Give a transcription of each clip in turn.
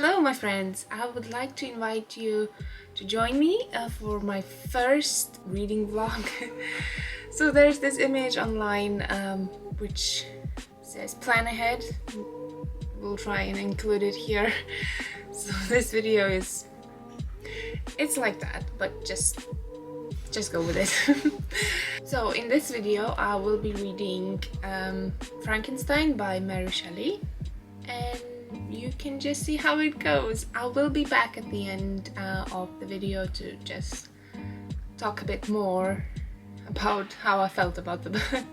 Hello my friends, I would like to invite you to join me for my first reading vlog. So there's this image online which says plan ahead. We'll try and include it here. So this video it's like that, but just go with it. So in this video I will be reading Frankenstein by Shelley, and you can just see how it goes. I will be back at the end of the video to just talk a bit more about how I felt about the book.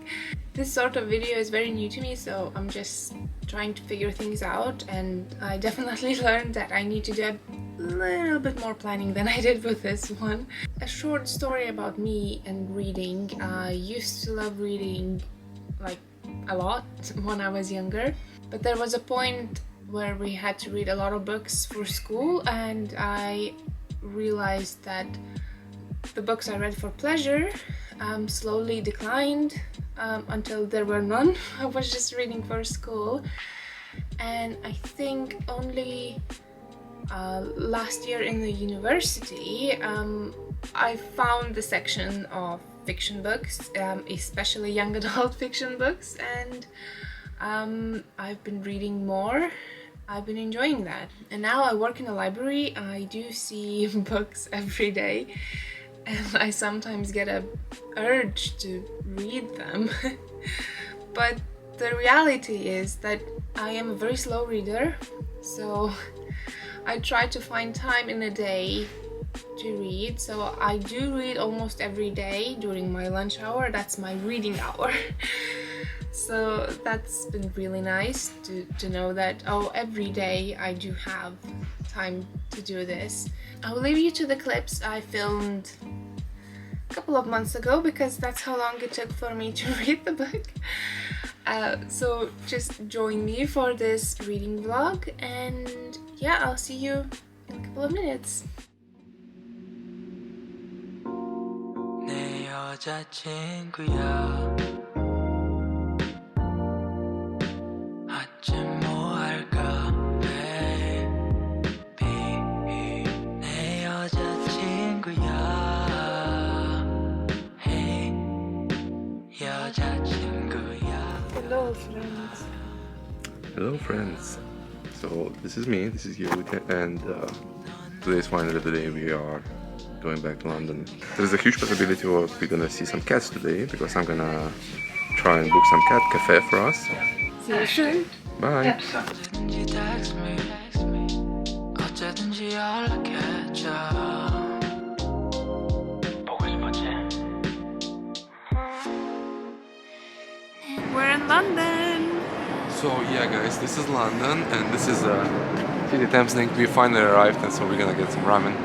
This sort of video is very new to me, so I'm just trying to figure things out, and I definitely learned that I need to do a little bit more planning than I did with this one. A short story about me and reading. I used to love reading like a lot when I was younger, but there was a point where we had to read a lot of books for school, and I realized that the books I read for pleasure slowly declined until there were none. I was just reading for school, and I think only last year in the university I found the section of fiction books, especially young adult fiction books, and I've been reading more. I've been enjoying that, and now I work in a library. I do see books every day, and I sometimes get a urge to read them. But the reality is that I am a very slow reader, so I try to find time in a day to read. So I do read almost every day during my lunch hour. That's my reading hour. So that's been really nice to know that, oh, every day I do have time to do this. I will leave you to the clips I filmed a couple of months ago, because that's how long it took for me to read the book. So just join me for this reading vlog, and yeah, I'll see you in a couple of minutes. Hello friends. Hello friends. So this is me, this is you, and today is finally the day we are going back to London. There's a huge possibility of we're gonna see some cats today, because I'm gonna try and book some cat cafe for us. See you soon. Bye. We're in London. So yeah guys, this is London, and this is City Thames Link. We finally arrived, and so we're gonna get some ramen.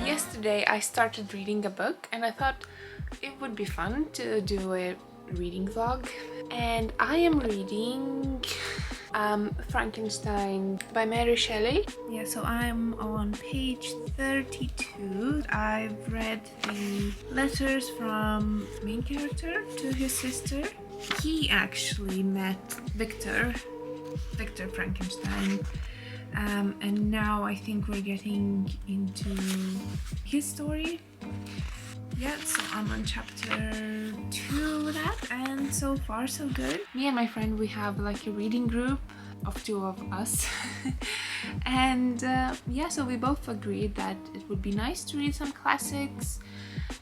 Yesterday I started reading a book, and I thought it would be fun to do a reading vlog, and I am reading Frankenstein by Shelley. Yeah, so I'm on page 32. I've read the letters from the main character to his sister, he actually met Victor Frankenstein, and now I think we're getting into his story. Yeah, so I'm on chapter 2 with that, and so far so good. Me and my friend, we have like a reading group of 2 of us and yeah, so we both agreed that it would be nice to read some classics,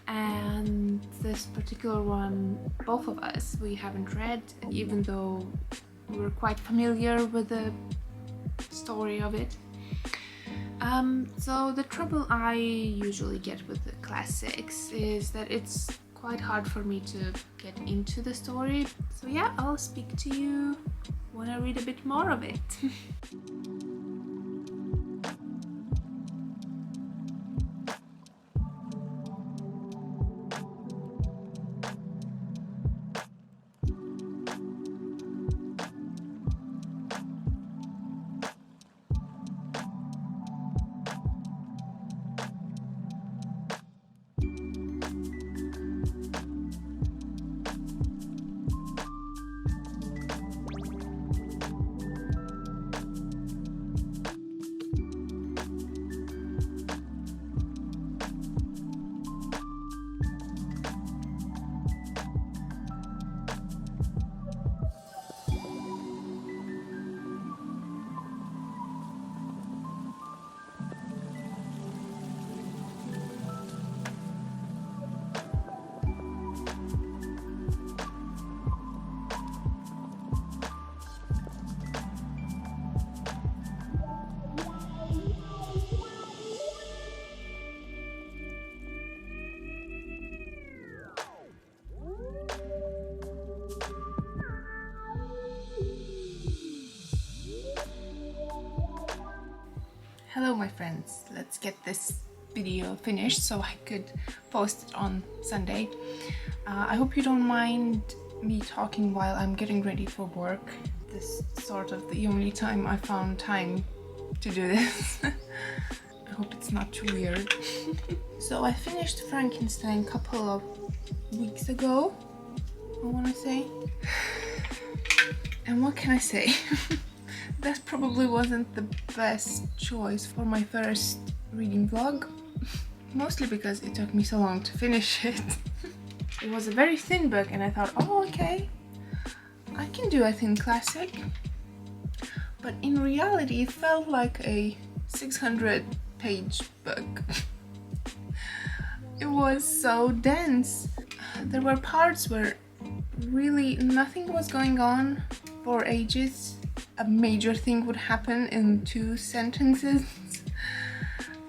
and this particular one, both of us, we haven't read, even though we're quite familiar with the story of it. So the trouble I usually get with the classics is that it's quite hard for me to get into the story. So yeah, I'll speak to you when I read a bit more of it. Hello my friends, let's get this video finished so I could post it on Sunday. I hope you don't mind me talking while I'm getting ready for work. This is sort of the only time I found time to do this. I hope it's not too weird. So I finished Frankenstein a couple of weeks ago, I want to say. And what can I say? That probably wasn't the best choice for my first reading vlog, mostly because it took me so long to finish it. It was a very thin book and I thought, oh okay, I can do a thin classic. But in reality it felt like a 600-page book. It was so dense. There were parts where really nothing was going on for ages. A major thing would happen in 2 sentences.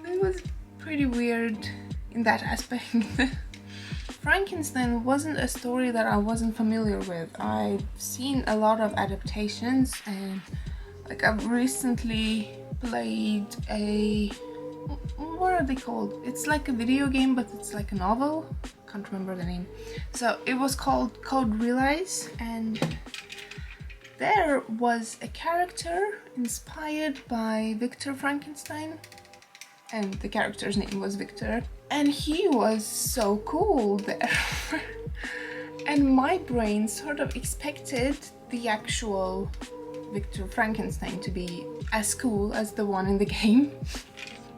It was pretty weird in that aspect. Frankenstein wasn't a story that I wasn't familiar with. I've seen a lot of adaptations, and like I've recently played a... what are they called? It's like a video game, but it's like a novel. Can't remember the name. So it was called Code Realize, and there was a character inspired by Victor Frankenstein, and the character's name was Victor, and he was so cool there. And my brain sort of expected the actual Victor Frankenstein to be as cool as the one in the game.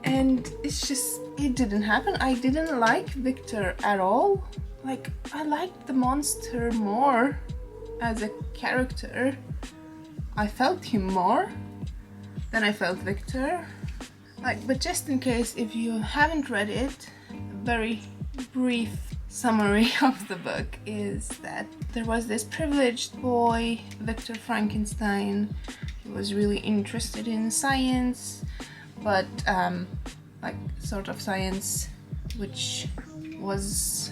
And it's just, it didn't happen. I didn't like Victor at all. Like, I liked the monster more as a character. I felt him more than I felt Victor. Like, but just in case if you haven't read it, a very brief summary of the book is that there was this privileged boy, Victor Frankenstein. He was really interested in science, but like sort of science which was,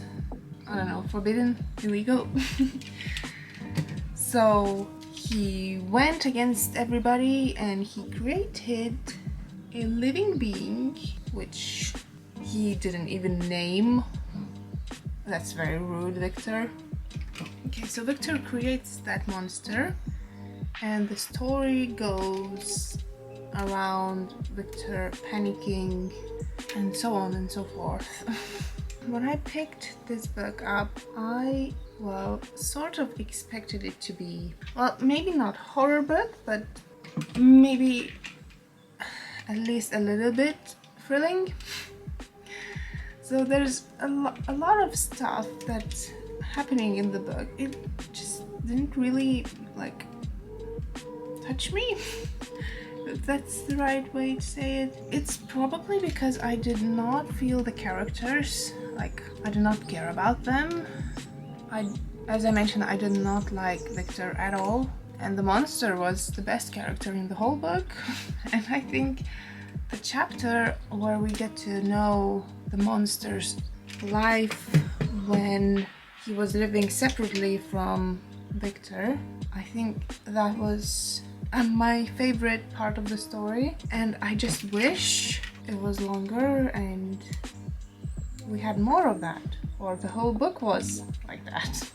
I don't know, forbidden, illegal. So he went against everybody and he created a living being which he didn't even name. That's very rude, Victor. Okay, so Victor creates that monster, and the story goes around Victor panicking and so on and so forth. When I picked this book up, I well, sort of expected it to be, well, maybe not horror book, but maybe at least a little bit thrilling. So there's a lot of stuff that's happening in the book. It just didn't really like touch me, if that's the right way to say it. It's probably because I did not feel the characters, like I did not care about them. As I mentioned, I did not like Victor at all, and the monster was the best character in the whole book. And I think the chapter where we get to know the monster's life when he was living separately from Victor, I think that was my favorite part of the story, and I just wish it was longer and we had more of that, or the whole book was like that.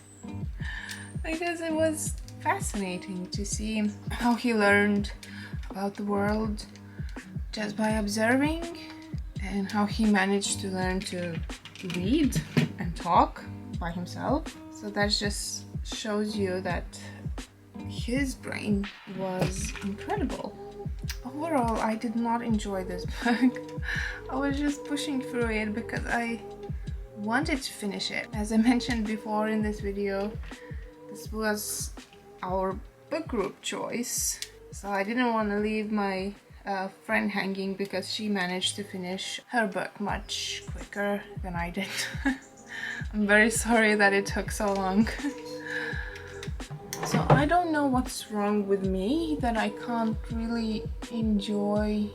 Because it was fascinating to see how he learned about the world just by observing, and how he managed to learn to read and talk by himself. So that just shows you that his brain was incredible. Overall, I did not enjoy this book. I was just pushing through it because I wanted to finish it. As I mentioned before in this video, this was our book group choice, so I didn't want to leave my friend hanging because she managed to finish her book much quicker than I did. I'm very sorry that it took so long. So I don't know what's wrong with me that I can't really enjoy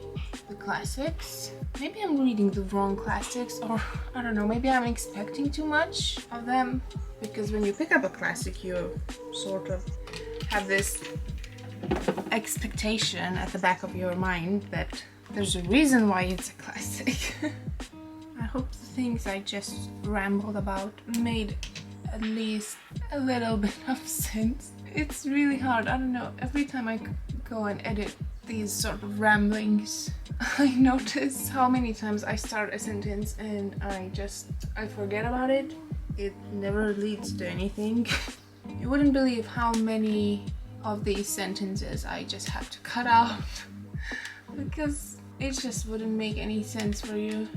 the classics. Maybe I'm reading the wrong classics, or I don't know, maybe I'm expecting too much of them, because when you pick up a classic you sort of have this expectation at the back of your mind that there's a reason why it's a classic. I hope the things I just rambled about made at least a little bit of sense. It's really hard, I don't know, every time I go and edit these sort of ramblings, I notice how many times I start a sentence and I forget about it. It never leads to anything. You wouldn't believe how many of these sentences I just have to cut out because it just wouldn't make any sense for you.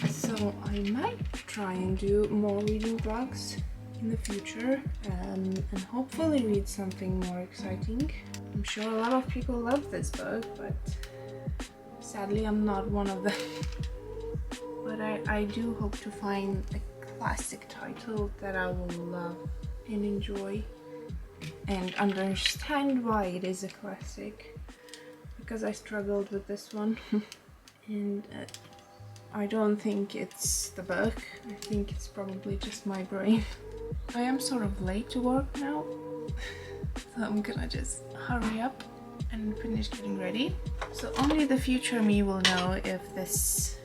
So I might try and do more reading vlogs in the future, and hopefully read something more exciting. I'm sure a lot of people love this book, but sadly I'm not one of them. But I do hope to find a classic title that I will love and enjoy and understand why it is a classic, because I struggled with this one. And I don't think it's the book, I think it's probably just my brain. I am sort of late to work now, so I'm gonna just hurry up and finish getting ready. So only the future me will know if this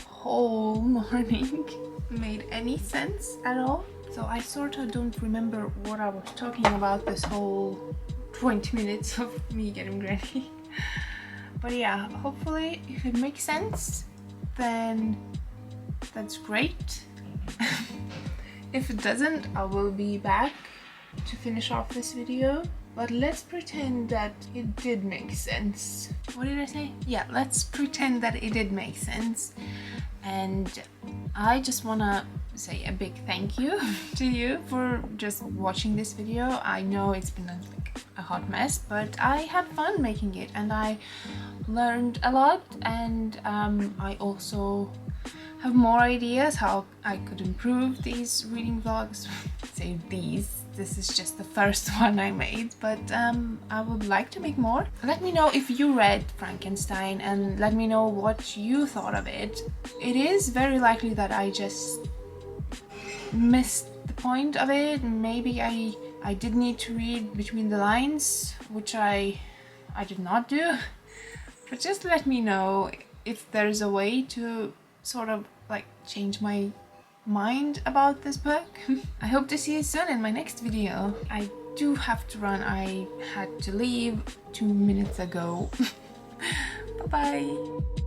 whole morning made any sense at all. So I sort of don't remember what I was talking about this whole 20 minutes of me getting ready. But yeah, hopefully if it makes sense, then that's great. If it doesn't, I will be back to finish off this video. But let's pretend that it did make sense. What did I say? Yeah, let's pretend that it did make sense. And I just wanna say a big thank you to you for just watching this video. I know it's been a hot mess, but I had fun making it and I learned a lot, and I also have more ideas how I could improve these reading vlogs. Say this is just the first one I made, but I would like to make more. Let me know if you read Frankenstein and let me know what you thought of it. It is very likely that I just missed the point of it. Maybe I did need to read between the lines, which I did not do. But just let me know if there's a way to sort of like change my mind about this book. I hope to see you soon in my next video. I do have to run. I had to leave 2 minutes ago. Bye bye.